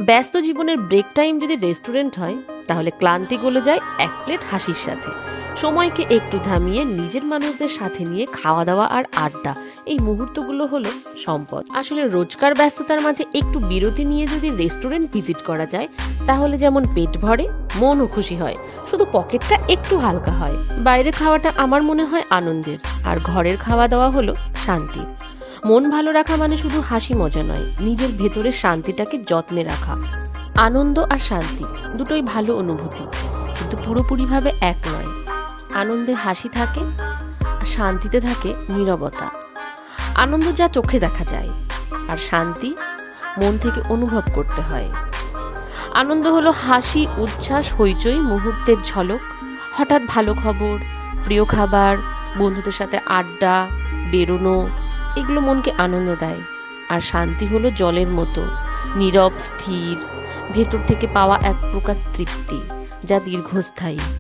ব্যস্ত জীবনের break time যদি রেস্টুরেন্ট হয়, তাহলে ক্লান্তি গলে যায় এক প্লেট হাসির সাথে। সময়কে একটু থামিয়ে নিজের মানুষদের সাথে নিয়ে খাওয়া দাওয়া আর আড্ডা, এই মুহূর্তগুলো হলো সম্পদ। আসলে রোজকার ব্যস্ততার মাঝে একটু বিরতি নিয়ে যদি রেস্টুরেন্ট ভিজিট করা যায়, তাহলে যেমন পেট ভরে, মনও খুশি হয়, শুধু পকেটটা একটু হালকা হয়। বাইরে খাওয়াটা আমার মনে হয় আনন্দের, আর ঘরের খাওয়া দাওয়া হলো শান্তি। মন ভালো রাখা মানে শুধু হাসি মজা নয়, নিজের ভেতরের শান্তিটাকে যত্নে রাখা। আনন্দ আর শান্তি দুটোই ভালো অনুভূতি, কিন্তু পুরোপুরিভাবে এক নয়। আনন্দে হাসি থাকে, আর শান্তিতে থাকে নীরবতা। আনন্দ যা চোখে দেখা যায়, আর শান্তি মন থেকে অনুভব করতে হয়। আনন্দ হলো হাসি, উচ্ছ্বাস, হইচই, মুহূর্তের ঝলক, হঠাৎ ভালো খবর, প্রিয় খাবার, বন্ধুদের সাথে আড্ডা, বেরোনো, এগুলো মনকে আনন্দ দেয়। আর শান্তি হলো জলের মতো, নীরব, স্থির, ভেতর থেকে পাওয়া এক প্রকার তৃপ্তি, যা দীর্ঘস্থায়ী।